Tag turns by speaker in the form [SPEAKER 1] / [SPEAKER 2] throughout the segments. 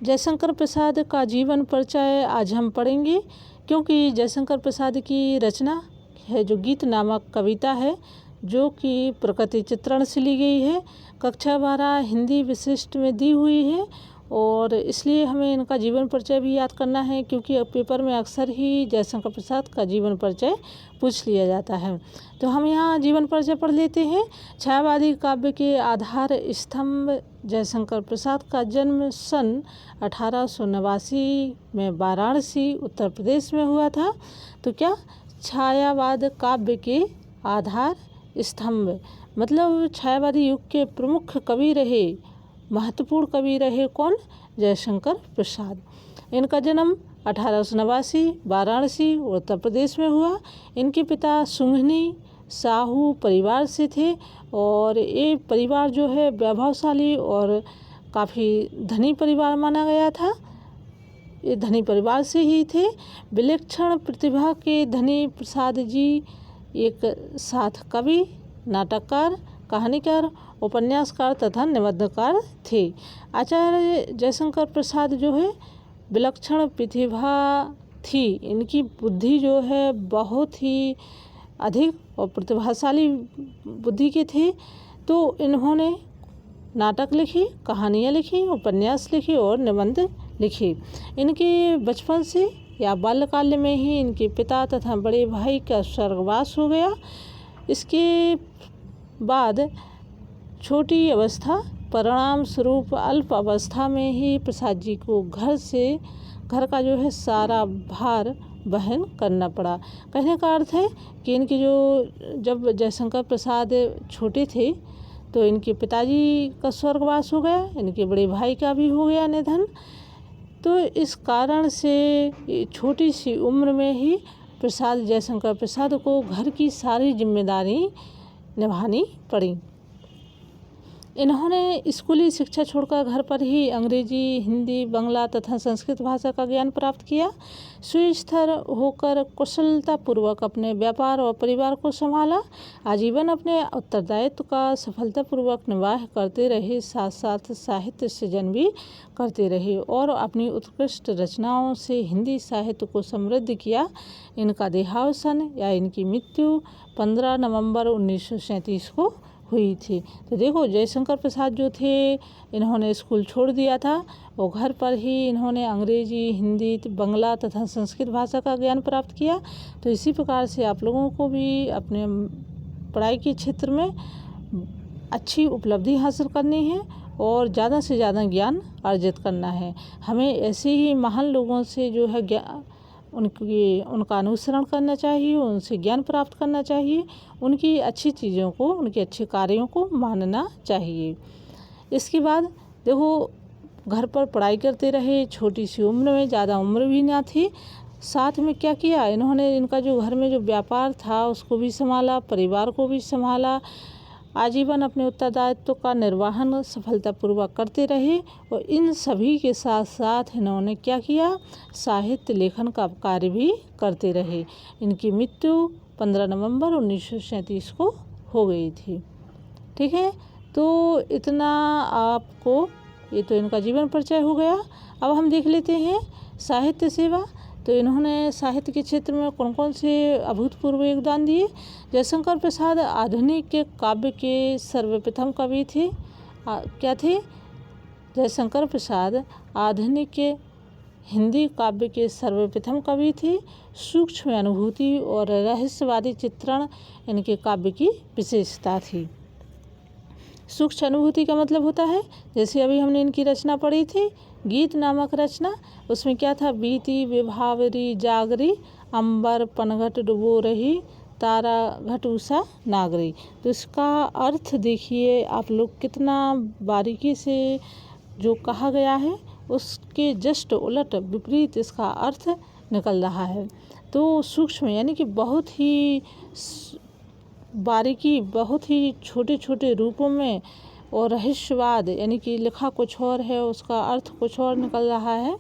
[SPEAKER 1] जयशंकर प्रसाद का जीवन परिचय आज हम पढ़ेंगे, क्योंकि जयशंकर प्रसाद की रचना है जो गीत नामक कविता है, जो कि प्रकृति चित्रण से ली गई है। कक्षा 12 हिंदी विशिष्ट में दी हुई है और इसलिए हमें इनका जीवन परिचय भी याद करना है, क्योंकि पेपर में अक्सर ही जयशंकर प्रसाद का जीवन परिचय पूछ लिया जाता है। तो हम यहाँ जीवन परिचय पढ़ लेते हैं। छायावादी काव्य के आधार स्तंभ जयशंकर प्रसाद का जन्म सन 1889 में वाराणसी उत्तर प्रदेश में हुआ था। तो क्या छायावाद काव्य के आधार स्तंभ मतलब छायावादी युग के प्रमुख कवि रहे, महत्वपूर्ण कवि रहे कौन? जयशंकर प्रसाद। इनका जन्म 1889 वाराणसी उत्तर प्रदेश में हुआ। इनके पिता सुंघनी साहू परिवार से थे और ये परिवार जो है वैभवशाली और काफ़ी धनी परिवार माना गया था। ये धनी परिवार से ही थे। विलक्षण प्रतिभा के धनी प्रसाद जी एक साथ कवि, नाटककार, कहानीकार, उपन्यासकार तथा निबंधकार थे। आचार्य जयशंकर प्रसाद जो है विलक्षण प्रतिभा थी। इनकी बुद्धि जो है बहुत ही अधिक और प्रतिभाशाली बुद्धि के थे। तो इन्होंने नाटक लिखे, कहानियाँ लिखी, उपन्यास लिखे और निबंध लिखे। इनके बचपन से या बाल्यकाल में ही इनके पिता तथा बड़े भाई का स्वर्गवास हो गया। इसके बाद छोटी अवस्था परिणाम स्वरूप अल्प अवस्था में ही प्रसाद जी को घर का जो है सारा भार वहन करना पड़ा। कहने का अर्थ है कि इनके जब जयशंकर प्रसाद छोटे थे तो इनके पिताजी का स्वर्गवास हो गया, इनके बड़े भाई का भी हो गया निधन। तो इस कारण से छोटी सी उम्र में ही जयशंकर प्रसाद को घर की सारी जिम्मेदारी निभानी पड़ी। इन्होंने स्कूली शिक्षा छोड़कर घर पर ही अंग्रेजी, हिंदी, बांग्ला तथा संस्कृत भाषा का ज्ञान प्राप्त किया। सुस्थिर होकर कुशलतापूर्वक अपने व्यापार और परिवार को संभाला। आजीवन अपने उत्तरदायित्व का सफलतापूर्वक निर्वाह करते रहे, साथ साथ साहित्य सृजन भी करते रहे और अपनी उत्कृष्ट रचनाओं से हिंदी साहित्य को समृद्ध किया। इनका देहावसान या इनकी मृत्यु 15 नवंबर 1937 को हुई थी। तो देखो जयशंकर प्रसाद जो थे इन्होंने स्कूल छोड़ दिया था और घर पर ही इन्होंने अंग्रेजी, हिंदी, बांग्ला तथा संस्कृत भाषा का ज्ञान प्राप्त किया। तो इसी प्रकार से आप लोगों को भी अपने पढ़ाई के क्षेत्र में अच्छी उपलब्धि हासिल करनी है और ज़्यादा से ज़्यादा ज्ञान अर्जित करना है। हमें ऐसे ही महान लोगों से जो है उनका अनुसरण करना चाहिए, उनसे ज्ञान प्राप्त करना चाहिए, उनकी अच्छी चीज़ों को, उनके अच्छे कार्यों को मानना चाहिए। इसके बाद देखो घर पर पढ़ाई करते रहे, छोटी सी उम्र में, ज़्यादा उम्र भी ना थी। साथ में क्या किया इन्होंने, इनका जो घर में जो व्यापार था उसको भी संभाला, परिवार को भी संभाला। आजीवन अपने उत्तरदायित्व का निर्वहन सफलतापूर्वक करते रहे और इन सभी के साथ साथ इन्होंने क्या किया, साहित्य लेखन का कार्य भी करते रहे। इनकी मृत्यु 15 नवंबर 1937 को हो गई थी। ठीक है, तो इतना आपको, ये तो इनका जीवन परिचय हो गया। अब हम देख लेते हैं साहित्य सेवा। तो इन्होंने साहित्य के क्षेत्र में कौन कौन से अभूतपूर्व योगदान दिए। जयशंकर प्रसाद आधुनिक काव्य के सर्वप्रथम कवि थे। क्या थे? जयशंकर प्रसाद आधुनिक हिंदी काव्य के सर्वप्रथम कवि थे। सूक्ष्म अनुभूति और रहस्यवादी चित्रण इनके काव्य की विशेषता थी। सूक्ष्म अनुभूति का मतलब होता है, जैसे अभी हमने इनकी रचना पढ़ी थी गीत नामक रचना, उसमें क्या था, बीती विभावरी जागरी, अंबर पनघट डुबो रही, तारा घट उषा नागरी। तो इसका अर्थ देखिए आप लोग, कितना बारीकी से जो कहा गया है उसके जस्ट उलट विपरीत इसका अर्थ निकल रहा है। तो सूक्ष्म यानी कि बहुत ही बारीकी, बहुत ही छोटे छोटे रूपों में, और रहस्यवाद यानी कि लिखा कुछ और है उसका अर्थ कुछ और निकल रहा है।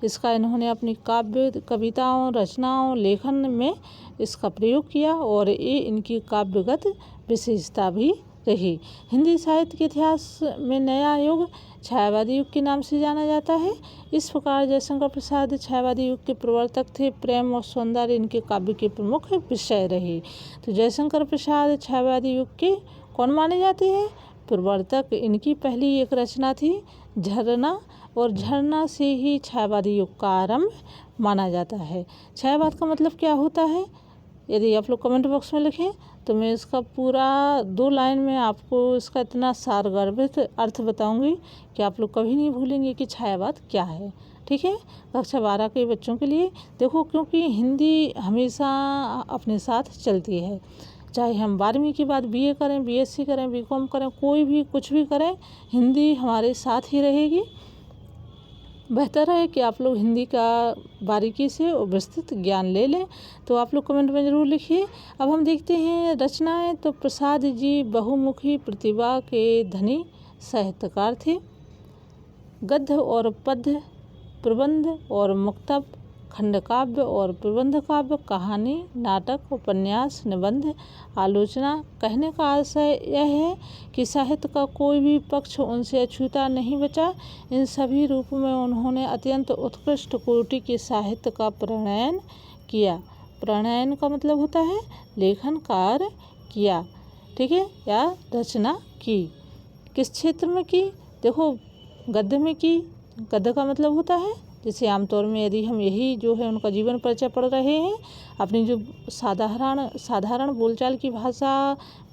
[SPEAKER 1] इसका इन्होंने अपनी काव्य, कविताओं, रचनाओं, लेखन में इसका प्रयोग किया और ये इनकी काव्यगत विशेषता भी रही। हिंदी साहित्य के इतिहास में नया युग छायावादी युग के नाम से जाना जाता है। इस प्रकार जयशंकर प्रसाद छायावादी युग के प्रवर्तक थे। प्रेम और सौंदर्य इनके काव्य के प्रमुख विषय रहे। तो जयशंकर प्रसाद छायावादी युग के कौन माने जाते हैं? प्रवर्तक। इनकी पहली एक रचना थी झरना, और झरना से ही छायावादी युग का आरंभ माना जाता है। छायावाद का मतलब क्या होता है? यदि आप लोग कमेंट बॉक्स में लिखें तो मैं इसका पूरा 2 लाइन में आपको इसका इतना सारगर्भित अर्थ बताऊंगी कि आप लोग कभी नहीं भूलेंगे कि छायावाद क्या है। ठीक है, कक्षा 12 के बच्चों के लिए देखो, क्योंकि हिंदी हमेशा अपने साथ चलती है। चाहे हम 12वीं के बाद BA करें, BSc करें, BCom करें, कोई भी कुछ भी करें, हिंदी हमारे साथ ही रहेगी। बेहतर है कि आप लोग हिंदी का बारीकी से और विस्तृत ज्ञान ले लें। तो आप लोग कमेंट में ज़रूर लिखिए। अब हम देखते हैं रचनाएं। तो प्रसाद जी बहुमुखी प्रतिभा के धनी साहित्यकार थे। गद्य और पद्य, प्रबंध और मुक्तक, खंडकाव्य और प्रबंध काव्य, कहानी, नाटक, उपन्यास, निबंध, आलोचना। कहने का आशय यह है कि साहित्य का कोई भी पक्ष उनसे अछूता नहीं बचा। इन सभी रूपों में उन्होंने अत्यंत उत्कृष्ट कोटि के साहित्य का प्रणयन किया। प्रणयन का मतलब होता है लेखन कार्य किया, ठीक है, या रचना की। किस क्षेत्र में की? देखो, गद्य में की। गद्य का मतलब होता है, जैसे आमतौर में यदि हम यही जो है उनका जीवन परिचय पढ़ रहे हैं, अपनी जो साधारण बोलचाल की भाषा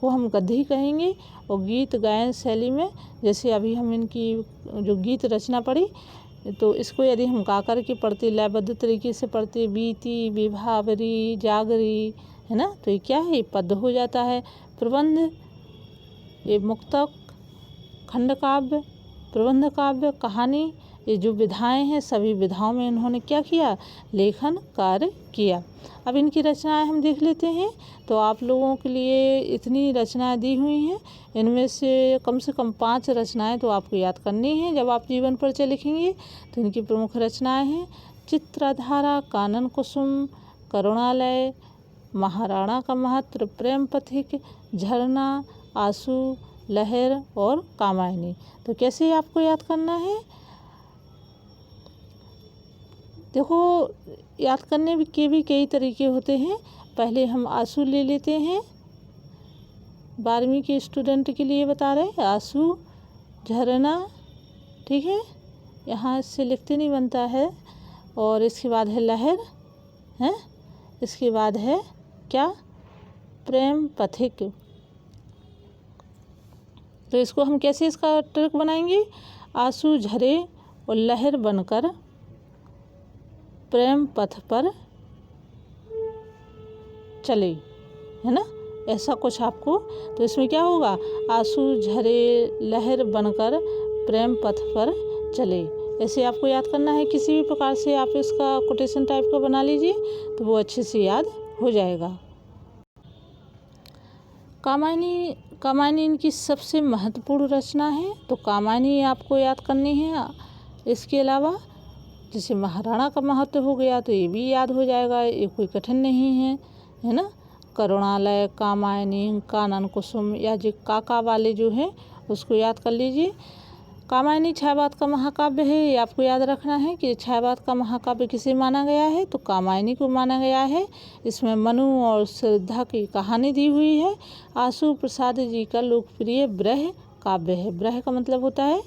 [SPEAKER 1] को हम गद्य ही कहेंगे। और गीत गायन शैली में, जैसे अभी हम इनकी जो गीत रचना पढ़ी, तो इसको यदि हम गा कर के पढ़ते, लयबद्ध तरीके से पढ़ते, बीती, विभावरी, जागरी, है ना, तो ये क्या है? ये पद्य हो जाता है। प्रबंध, ये मुक्तक, खंडकाव्य, प्रबंध काव्य, कहानी, ये जो विधाएं हैं, सभी विधाओं में इन्होंने क्या किया? लेखन कार्य किया। अब इनकी रचनाएं हम देख लेते हैं। तो आप लोगों के लिए इतनी रचनाएं दी हुई हैं, इनमें से कम 5 रचनाएं तो आपको याद करनी है जब आप जीवन परिचय लिखेंगे। तो इनकी प्रमुख रचनाएं हैं चित्रधारा, कानन कुसुम, करुणालय, महाराणा का महत्व, प्रेम पथिक, झरना, आंसू, लहर और कामायनी। तो कैसे आपको याद करना है? देखो, याद करने के भी कई तरीके होते हैं। पहले हम आंसू ले लेते हैं। 12वीं के स्टूडेंट के लिए बता रहे हैं, आंसू, झरना, ठीक है, यहाँ इससे लिखते नहीं बनता है। और इसके बाद है लहर, है, इसके बाद है क्या? प्रेम पथिक। तो इसको हम कैसे इसका ट्रिक बनाएंगे? आंसू झरे और लहर बनकर प्रेम पथ पर चले, है ना, ऐसा कुछ आपको। तो इसमें क्या होगा? आंसू झरे लहर बनकर प्रेम पथ पर चले, ऐसे आपको याद करना है। किसी भी प्रकार से आप इसका कोटेशन टाइप का बना लीजिए तो वो अच्छे से याद हो जाएगा। कामायनी इनकी सबसे महत्वपूर्ण रचना है। तो कामायनी आपको याद करनी है। इसके अलावा जैसे महाराणा का महत्व हो गया तो ये भी याद हो जाएगा, ये कोई कठिन नहीं है, है ना। करुणालय, कामायनी, कानन कुसुम, या जो काका वाले जो है उसको याद कर लीजिए। कामायनी छायावाद का महाकाव्य है, ये आपको याद रखना है कि छायावाद का महाकाव्य किसे माना गया है? तो कामायनी को माना गया है। इसमें मनु और श्रद्धा की कहानी दी हुई है। आशु प्रसाद जी का लोकप्रिय ब्रह काव्य है। ब्रह का मतलब होता है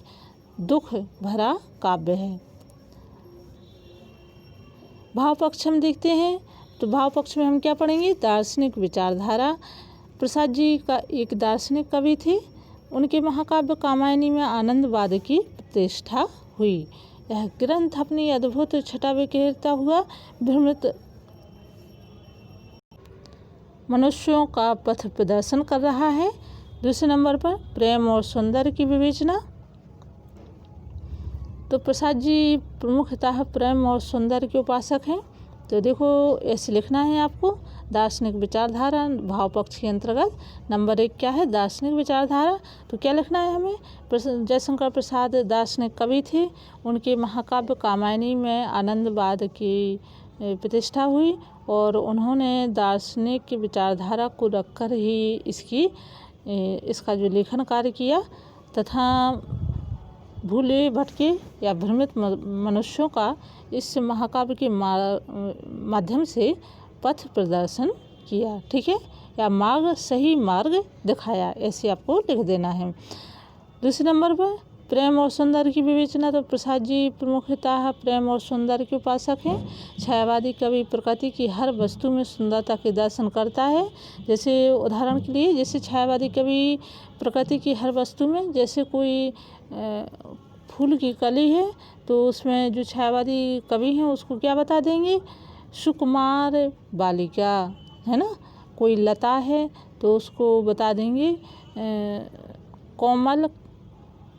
[SPEAKER 1] दुख भरा काव्य है। भाव पक्ष हम देखते हैं। तो भाव पक्ष में हम क्या पढ़ेंगे? दार्शनिक विचारधारा। प्रसाद जी का एक दार्शनिक कवि थे। उनके महाकाव्य कामायनी में आनंदवाद की प्रतिष्ठा हुई। यह ग्रंथ अपनी अद्भुत छटा बिखेरता हुआ भ्रमित मनुष्यों का पथ प्रदर्शन कर रहा है। दूसरे नंबर पर प्रेम और सौंदर्य की विवेचना। तो प्रसाद जी प्रमुखतः प्रेम और सौंदर्य के उपासक हैं। तो देखो, ऐसे लिखना है आपको। दार्शनिक विचारधारा भाव पक्ष के अंतर्गत नंबर 1 क्या है? दार्शनिक विचारधारा। तो क्या लिखना है हमें? जयशंकर प्रसाद दार्शनिक कवि थे। उनके महाकाव्य कामायनी में आनंदवाद की प्रतिष्ठा हुई और उन्होंने दार्शनिक विचारधारा को रखकर ही इसकी इसका जो लेखन कार्य किया तथा भूले भटके या भ्रमित मनुष्यों का इस महाकाव्य के माध्यम से पथ प्रदर्शन किया, ठीक है, या सही मार्ग दिखाया, ऐसे आपको लिख देना है। दूसरे नंबर पर प्रेम और सौंदर्य की विवेचना। तो प्रसाद जी प्रमुखतः प्रेम और सौंदर्य के उपासक हैं। छायावादी कवि प्रकृति की हर वस्तु में सुंदरता के दर्शन करता है। जैसे उदाहरण के लिए, जैसे छायावादी कवि प्रकृति की हर वस्तु में, जैसे कोई फूल की कली है तो उसमें जो छायावादी कवि हैं उसको क्या बता देंगे, सुकुमार बालिका, है ना। कोई लता है तो उसको बता देंगे कोमल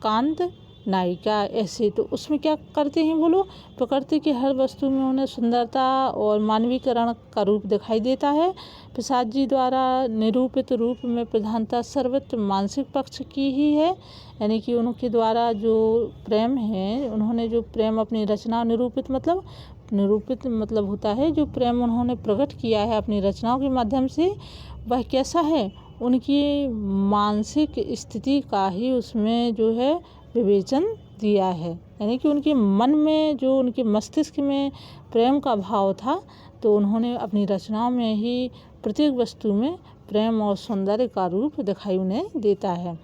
[SPEAKER 1] कांत नायिका, ऐसे। तो उसमें क्या करते हैं बोलो, प्रकृति की हर वस्तु में उन्हें सुंदरता और मानवीकरण का रूप दिखाई देता है। प्रसाद जी द्वारा निरूपित रूप में प्रधानता सर्वत्र मानसिक पक्ष की ही है, यानी कि उनके द्वारा जो प्रेम है, उन्होंने जो प्रेम अपनी रचना निरूपित मतलब होता है जो प्रेम उन्होंने प्रकट किया है अपनी रचनाओं के माध्यम से, वह कैसा है, उनकी मानसिक स्थिति का ही उसमें जो है विवेचन दिया है। यानी कि उनके मन में, जो उनके मस्तिष्क में प्रेम का भाव था, तो उन्होंने अपनी रचनाओं में ही प्रत्येक वस्तु में प्रेम और सौंदर्य का रूप दिखाई उन्हें देता है।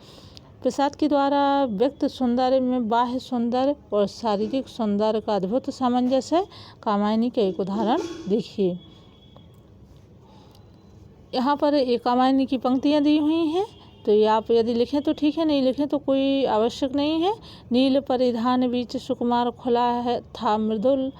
[SPEAKER 1] प्रसाद के द्वारा व्यक्त सौंदर्य में बाह्य सौंदर्य और शारीरिक सौंदर्य का अद्भुत सामंजस्य है। कामायनी का एक उदाहरण देखिए, यहाँ पर एक कामायनी की पंक्तियाँ दी हुई हैं, तो ये आप यदि लिखें तो ठीक है, नहीं लिखें तो कोई आवश्यक नहीं है। नील परिधान बीच सुकुमार खुला है था मृदुल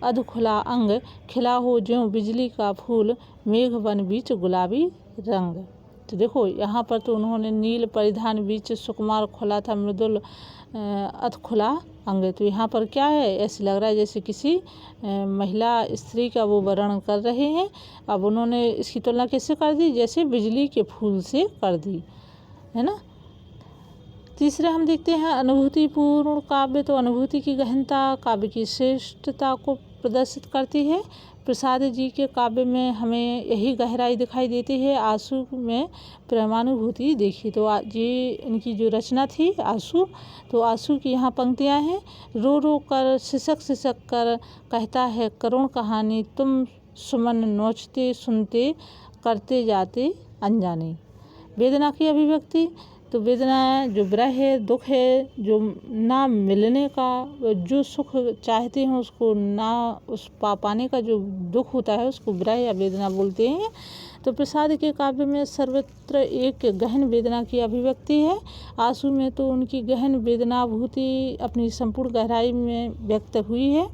[SPEAKER 1] अध खुला अंग, खिला हो ज्यों बिजली का फूल, मेघ बन बीच गुलाबी रंग। तो देखो यहाँ पर तो उन्होंने नील परिधान बीच सुकुमार खुला था मृदुल अध खुला अंग, तो यहाँ पर क्या है, ऐसे लग रहा है जैसे किसी महिला स्त्री का वो वर्णन कर रहे हैं। अब उन्होंने इसकी तुलना किससे कर दी, जैसे बिजली के फूल से कर दी, है ना। तीसरे हम देखते हैं अनुभूतिपूर्ण काव्य। तो अनुभूति की गहनता काव्य की श्रेष्ठता को प्रदर्शित करती है। प्रसाद जी के काव्य में हमें यही गहराई दिखाई देती है। आंसू में प्रेमानुभूति देखी, तो ये इनकी जो रचना थी आंसू, तो आंसू की यहाँ पंक्तियाँ हैं, रो रो कर सिसक सिसक कर कहता है करुण कहानी, तुम सुमन नोचते सुनते करते जाते अनजाने। वेदना की अभिव्यक्ति। तो वेदना जो विरह है, दुख है, जो ना मिलने का, जो सुख चाहते हैं उसको ना उस पाने का जो दुख होता है उसको विरह या वेदना बोलते हैं। तो प्रसाद के काव्य में सर्वत्र एक गहन वेदना की अभिव्यक्ति है। आंसू में तो उनकी गहन वेदनाभूति अपनी संपूर्ण गहराई में व्यक्त हुई है,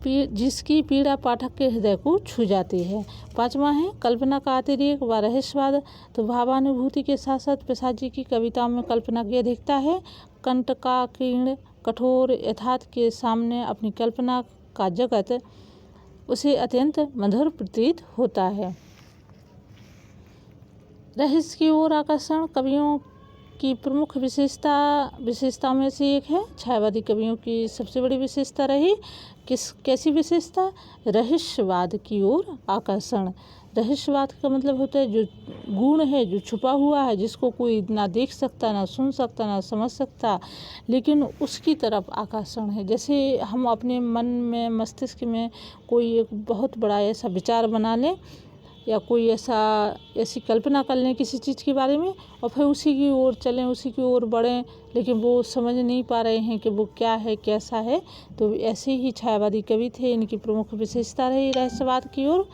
[SPEAKER 1] जिसकी पीड़ा पाठक के हृदय को छू जाती है। पांचवा है कल्पना का अतिरेक व रहस्यवाद। तो भावानुभूति के साथ साथ प्रसाद जी की कविताओं में कल्पना की अधिकता है। कंटकाकीर्ण कठोर यथार्थ के सामने अपनी कल्पना का जगत उसे अत्यंत मधुर प्रतीत होता है। रहस्य की ओर आकर्षण कवियों की प्रमुख विशेषताओं में से एक है। छायावादी कवियों की सबसे बड़ी विशेषता रही कैसी विशेषता, रहस्यवाद की ओर आकर्षण। रहस्यवाद का मतलब होता है जो गुण है, जो छुपा हुआ है, जिसको कोई ना देख सकता, ना सुन सकता, ना समझ सकता, लेकिन उसकी तरफ आकर्षण है। जैसे हम अपने मन में, मस्तिष्क में कोई एक बहुत बड़ा ऐसा विचार बना लें या कोई ऐसी कल्पना कर लें किसी चीज़ के बारे में, और फिर उसी की ओर चलें, उसी की ओर बढ़ें, लेकिन वो समझ नहीं पा रहे हैं कि वो क्या है, कैसा है। तो ऐसे ही छायावादी कवि थे, इनकी प्रमुख विशेषता रही रहस्यवाद की ओर।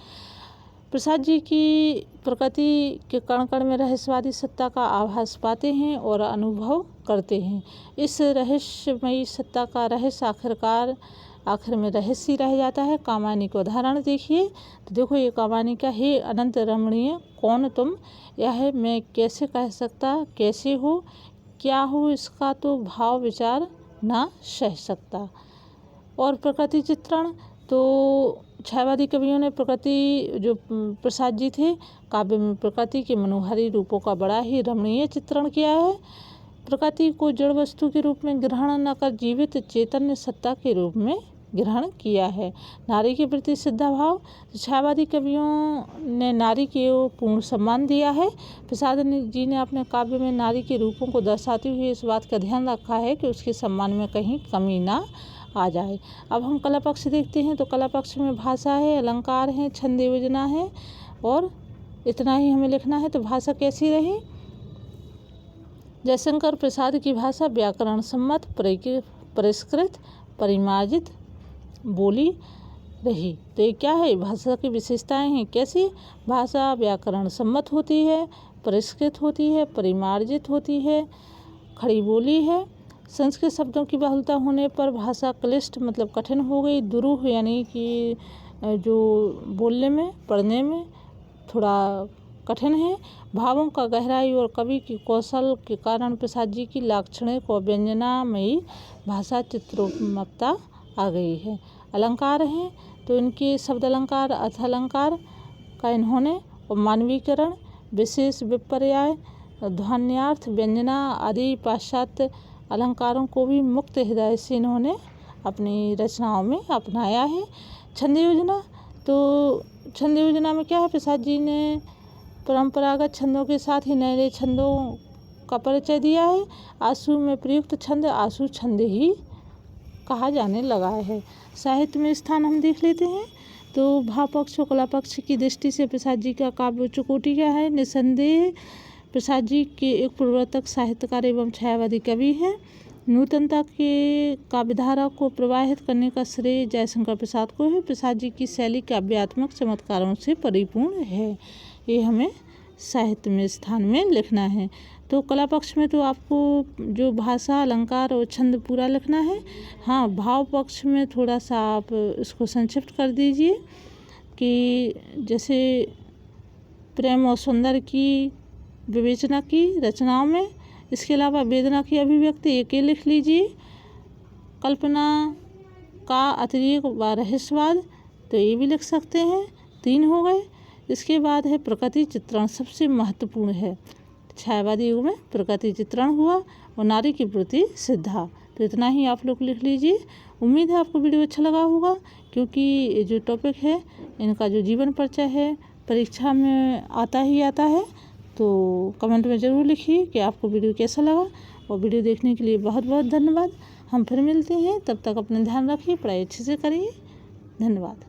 [SPEAKER 1] प्रसाद जी की प्रकृति के कण कण में रहस्यवादी सत्ता का आभास पाते हैं और अनुभव करते हैं। इस रहस्यमयी सत्ता का रहस्य आखिर में रहस्य रह जाता है। कामायनी का उदाहरण देखिए, तो देखो ये कामायनी का, हे अनंत रमणीय कौन तुम, यह मैं कैसे कह सकता, कैसे हो, क्या हो, इसका तो भाव विचार ना सह सकता। और प्रकृति चित्रण। तो छायावादी कवियों ने प्रकृति, जो प्रसाद जी थे, काव्य में प्रकृति के मनोहारी रूपों का बड़ा ही रमणीय चित्रण किया है। प्रकृति को जड़ वस्तु के रूप में ग्रहण न कर जीवित चैतन्य सत्ता के रूप में ग्रहण किया है। नारी के प्रति श्रद्धा भाव, छायावादी कवियों ने नारी के पूर्ण सम्मान दिया है। प्रसाद जी ने अपने काव्य में नारी के रूपों को दर्शाते हुए इस बात का ध्यान रखा है कि उसके सम्मान में कहीं कमी ना आ जाए। अब हम कला पक्ष देखते हैं। तो कला पक्ष में भाषा है, अलंकार है, छंद योजना है और इतना ही हमें लिखना है। तो भाषा कैसी रही? जयशंकर प्रसाद की भाषा व्याकरण सम्मत, परिष्कृत, परिमार्जित बोली रही। तो ये क्या है? भाषा की विशेषताएं हैं। कैसी? भाषा व्याकरण सम्मत होती है, परिष्कृत होती है, परिमार्जित होती है, खड़ी बोली है। संस्कृत शब्दों की बहुलता होने पर भाषा क्लिष्ट मतलब कठिन हो गई। दुरूह यानी कि जो बोलने में, पढ़ने में थोड़ा कठिन है। भावों का गहराई और कवि की कौशल के कारण प्रसाद जी की लाक्षणिक और व्यंजनामयी भाषा चित्रोत्मकता आ गई है। अलंकार हैं तो इनके शब्द अलंकार, अर्थ अलंकार का इन्होंने और मानवीकरण, विशेष विपर्याय, ध्वन्यार्थ, व्यंजना आदि पाश्चात्य अलंकारों को भी मुक्त हृदय से इन्होंने अपनी रचनाओं में अपनाया है। छंद योजना, तो छंद योजना में क्या है? प्रसाद जी ने परंपरागत छंदों के साथ ही नए नए छंदों का परिचय दिया है। आशु में प्रयुक्त छंद आशु छंद ही कहा जाने लगा है। साहित्य में स्थान हम देख लेते हैं। तो भाव पक्ष और कला पक्ष की दृष्टि से प्रसाद जी का काव्य उच्च कोटि का है। निसंदेह प्रसाद जी के एक प्रवर्तक, साहित्यकार एवं छायावादी कवि हैं। नूतनता के काव्यधारा को प्रवाहित करने का श्रेय जयशंकर प्रसाद को है। प्रसाद जी की शैली काव्यात्मक चमत्कारों से परिपूर्ण है। ये हमें साहित्य में स्थान में लिखना है। तो कला पक्ष में तो आपको जो भाषा, अलंकार और छंद पूरा लिखना है। हाँ, भाव पक्ष में थोड़ा सा आप इसको संक्षिप्त कर दीजिए कि जैसे प्रेम और सौंदर्य की विवेचना की रचनाओं में, इसके अलावा वेदना की अभिव्यक्ति एक ही लिख लीजिए। कल्पना का अतिरेक व रहस्यवाद, तो ये भी लिख सकते हैं, 3 हो गए। इसके बाद है प्रकृति चित्रण, सबसे महत्वपूर्ण है। छायावादी युग में प्रकृति चित्रण हुआ और नारी की प्रति श्रद्धा। तो इतना ही आप लोग लिख लीजिए। उम्मीद है आपको वीडियो अच्छा लगा होगा, क्योंकि ये जो टॉपिक है इनका जो जीवन परिचय है परीक्षा में आता ही आता है। तो कमेंट में ज़रूर लिखिए कि आपको वीडियो कैसा लगा। और वीडियो देखने के लिए बहुत बहुत धन्यवाद। हम फिर मिलते हैं, तब तक अपना ध्यान रखिए, पढ़ाई अच्छे से करिए। धन्यवाद।